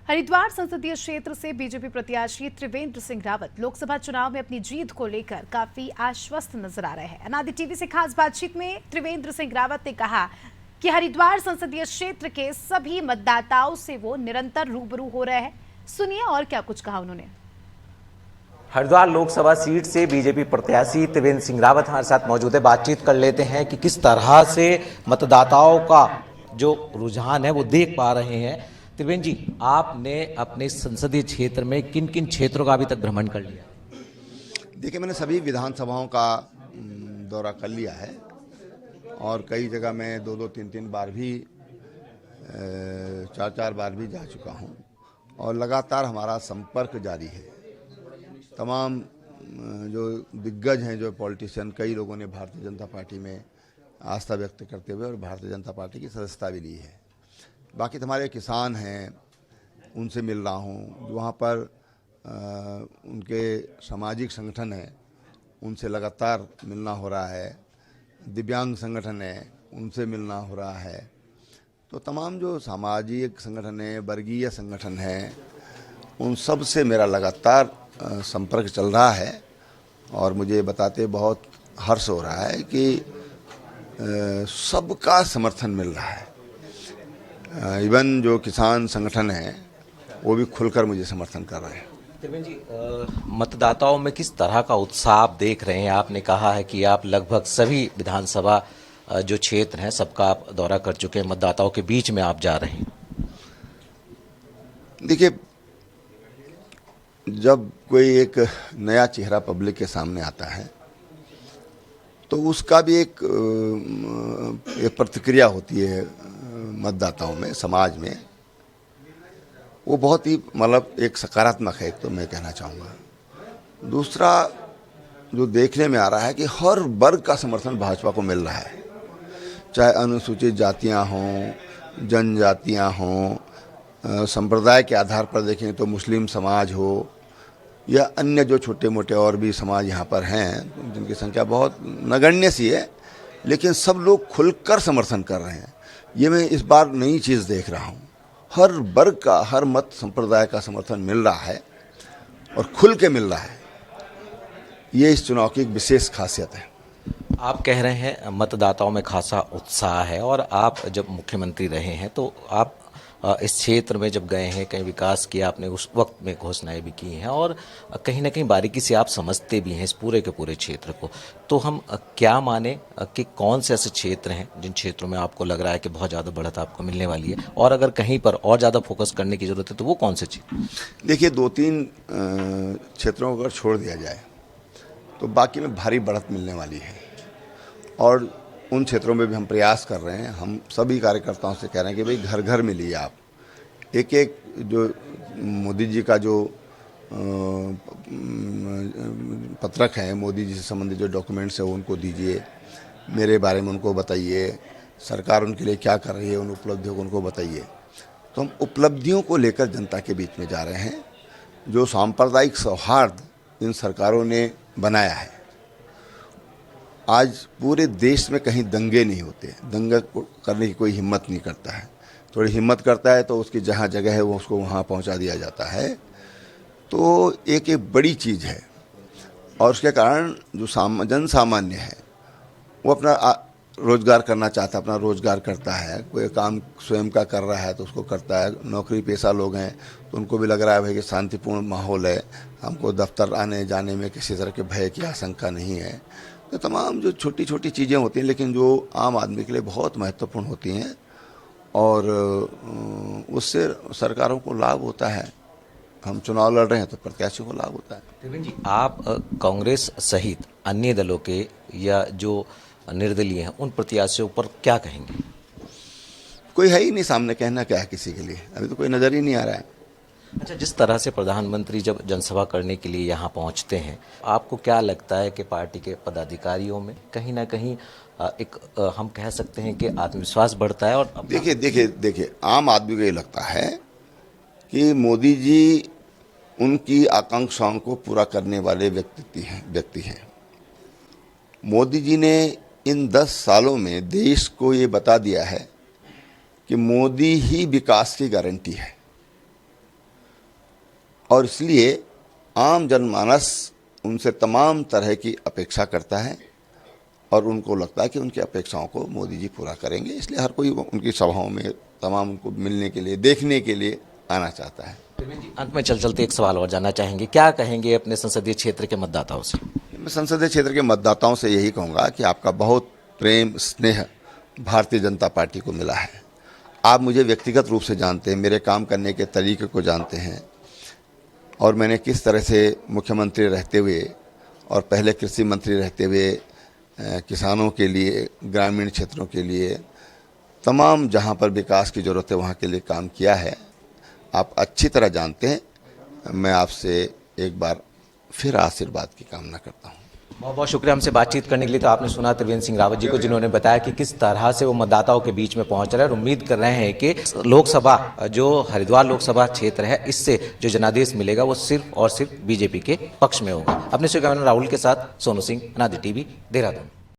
हरिद्वार संसदीय क्षेत्र से बीजेपी प्रत्याशी त्रिवेंद्र सिंह रावत लोकसभा चुनाव में अपनी जीत को लेकर काफी आश्वस्त नजर आ रहे हैं। अनादि टीवी से खास बातचीत में त्रिवेंद्र सिंह रावत ने कहा कि हरिद्वार संसदीय क्षेत्र के सभी मतदाताओं से वो निरंतर रूबरू हो रहे हैं। सुनिए और क्या कुछ कहा उन्होंने। हरिद्वार लोकसभा सीट से बीजेपी प्रत्याशी त्रिवेंद्र सिंह रावत हमारे साथ मौजूद है। बातचीत कर लेते हैं कि किस तरह से मतदाताओं का जो रुझान है वो देख पा रहे हैं। त्रिवेंद्र जी, आपने अपने संसदीय क्षेत्र में किन किन क्षेत्रों का अभी तक भ्रमण कर लिया? देखिए, मैंने सभी विधानसभाओं का दौरा कर लिया है और कई जगह मैं दो तीन बार भी चार बार भी जा चुका हूं और लगातार हमारा संपर्क जारी है। तमाम जो दिग्गज हैं, जो पॉलिटिशियन, कई लोगों ने भारतीय जनता पार्टी में आस्था व्यक्त करते हुए और भारतीय जनता पार्टी की सदस्यता भी ली है। बाकी हमारे किसान हैं, उनसे मिल रहा हूँ। वहाँ पर उनके सामाजिक संगठन हैं, उनसे लगातार मिलना हो रहा है। दिव्यांग संगठन है, उनसे मिलना हो रहा है। तो तमाम जो सामाजिक संगठन है, वर्गीय संगठन है, उन सब से मेरा लगातार संपर्क चल रहा है और मुझे बताते बहुत हर्ष हो रहा है कि सबका समर्थन मिल रहा है। इवन जो किसान संगठन है वो भी खुलकर मुझे समर्थन कर रहे हैं। त्रिवेंद्र जी, मतदाताओं में किस तरह का उत्साह आप देख रहे हैं? आपने कहा है कि आप लगभग सभी विधानसभा जो क्षेत्र हैं सबका आप दौरा कर चुके हैं, मतदाताओं के बीच में आप जा रहे हैं। देखिए, जब कोई एक नया चेहरा पब्लिक के सामने आता है तो उसका भी एक प्रतिक्रिया होती है मतदाताओं में, समाज में। वो बहुत ही मतलब एक सकारात्मक है, एक तो मैं कहना चाहूँगा। दूसरा जो देखने में आ रहा है कि हर वर्ग का समर्थन भाजपा को मिल रहा है, चाहे अनुसूचित जातियाँ हों, जनजातियाँ हों, संप्रदाय के आधार पर देखें तो मुस्लिम समाज हो या अन्य जो छोटे मोटे और भी समाज यहाँ पर हैं जिनकी संख्या बहुत नगण्य सी है, लेकिन सब लोग खुलकर समर्थन कर रहे हैं। ये मैं इस बार नई चीज़ देख रहा हूँ। हर वर्ग का, हर मत संप्रदाय का समर्थन मिल रहा है और खुल के मिल रहा है। ये इस चुनाव की एक विशेष खासियत है। आप कह रहे हैं मतदाताओं में खासा उत्साह है और आप जब मुख्यमंत्री रहे हैं तो आप इस क्षेत्र में जब गए हैं, कहीं विकास किया आपने, उस वक्त में घोषणाएं भी की हैं और कहीं ना कहीं बारीकी से आप समझते भी हैं इस पूरे के पूरे क्षेत्र को। तो हम क्या माने कि कौन से ऐसे क्षेत्र हैं जिन क्षेत्रों में आपको लग रहा है कि बहुत ज़्यादा बढ़त आपको मिलने वाली है, और अगर कहीं पर और ज़्यादा फोकस करने की ज़रूरत है तो वो कौन से क्षेत्र? देखिए, 2-3 क्षेत्रों को अगर छोड़ दिया जाए तो बाकी में भारी बढ़त मिलने वाली है और उन क्षेत्रों में भी हम प्रयास कर रहे हैं। हम सभी कार्यकर्ताओं से कह रहे हैं कि भाई घर घर मिलिए आप। एक एक जो मोदी जी का जो पत्रक है, मोदी जी से संबंधित जो डॉक्यूमेंट्स है वो उनको दीजिए, मेरे बारे में उनको बताइए, सरकार उनके लिए क्या कर रही है, उन उपलब्धियों को उनको बताइए। तो हम उपलब्धियों को लेकर जनता के बीच में जा रहे हैं। जो सांप्रदायिक सौहार्द इन सरकारों ने बनाया है, आज पूरे देश में कहीं दंगे नहीं होते। दंगा करने की कोई हिम्मत नहीं करता है। थोड़ी हिम्मत करता है तो उसकी जहाँ जगह है वो उसको वहाँ पहुँचा दिया जाता है। तो एक बड़ी चीज़ है और उसके कारण जो जन सामान्य है वो अपना रोजगार करना चाहता है, अपना रोजगार करता है। कोई काम स्वयं का कर रहा है तो उसको करता है। नौकरी पेशा लोग हैं तो उनको भी लग रहा है भाई कि शांतिपूर्ण माहौल है, हमको दफ्तर आने जाने में किसी तरह के भय की आशंका नहीं है। तो तमाम जो छोटी छोटी चीज़ें होती हैं लेकिन जो आम आदमी के लिए बहुत महत्वपूर्ण होती हैं और उससे सरकारों को लाभ होता है। हम चुनाव लड़ रहे हैं तो प्रत्याशी को लाभ होता है। त्रिवेंद्र जी, आप कांग्रेस सहित अन्य दलों के या जो निर्दलीय हैं उन प्रत्याशियों पर क्या कहेंगे? कोई है ही नहीं सामने, कहना क्या है किसी के लिए, अभी तो कोई नज़र ही नहीं आ रहा है। अच्छा, जिस तरह से प्रधानमंत्री जब जनसभा करने के लिए यहाँ पहुँचते हैं, आपको क्या लगता है कि पार्टी के पदाधिकारियों में कहीं ना कहीं एक हम कह सकते हैं कि आत्मविश्वास बढ़ता है? और देखिए, आम आदमी को ये लगता है कि मोदी जी उनकी आकांक्षाओं को पूरा करने वाले व्यक्ति हैं। मोदी जी ने इन 10 सालों में देश को ये बता दिया है कि मोदी ही विकास की गारंटी है। और इसलिए आम जनमानस उनसे तमाम तरह की अपेक्षा करता है और उनको लगता है कि उनकी अपेक्षाओं को मोदी जी पूरा करेंगे, इसलिए हर कोई उनकी सभाओं में तमाम उनको मिलने के लिए, देखने के लिए आना चाहता है। अंत में चलते एक सवाल और जानना चाहेंगे, क्या कहेंगे अपने संसदीय क्षेत्र के मतदाताओं से? मैं संसदीय क्षेत्र के मतदाताओं से यही कहूँगा कि आपका बहुत प्रेम स्नेह भारतीय जनता पार्टी को मिला है। आप मुझे व्यक्तिगत रूप से जानते हैं, मेरे काम करने के तरीके को जानते हैं और मैंने किस तरह से मुख्यमंत्री रहते हुए और पहले कृषि मंत्री रहते हुए किसानों के लिए, ग्रामीण क्षेत्रों के लिए, तमाम जहाँ पर विकास की ज़रूरत है वहाँ के लिए काम किया है। आप अच्छी तरह जानते हैं। मैं आपसे एक बार फिर आशीर्वाद की कामना करता हूँ। बहुत बहुत शुक्रिया हमसे बातचीत करने के लिए। तो आपने सुना त्रिवेंद्र सिंह रावत जी को, जिन्होंने बताया कि किस तरह से वो मतदाताओं के बीच में पहुंच रहे हैं और उम्मीद कर रहे हैं कि लोकसभा, जो हरिद्वार लोकसभा क्षेत्र है, इससे जो जनादेश मिलेगा वो सिर्फ और सिर्फ बीजेपी के पक्ष में होगा। अपने कैमरामैन राहुल के साथ सोनू सिंह, अनादि टीवी, देहरादून।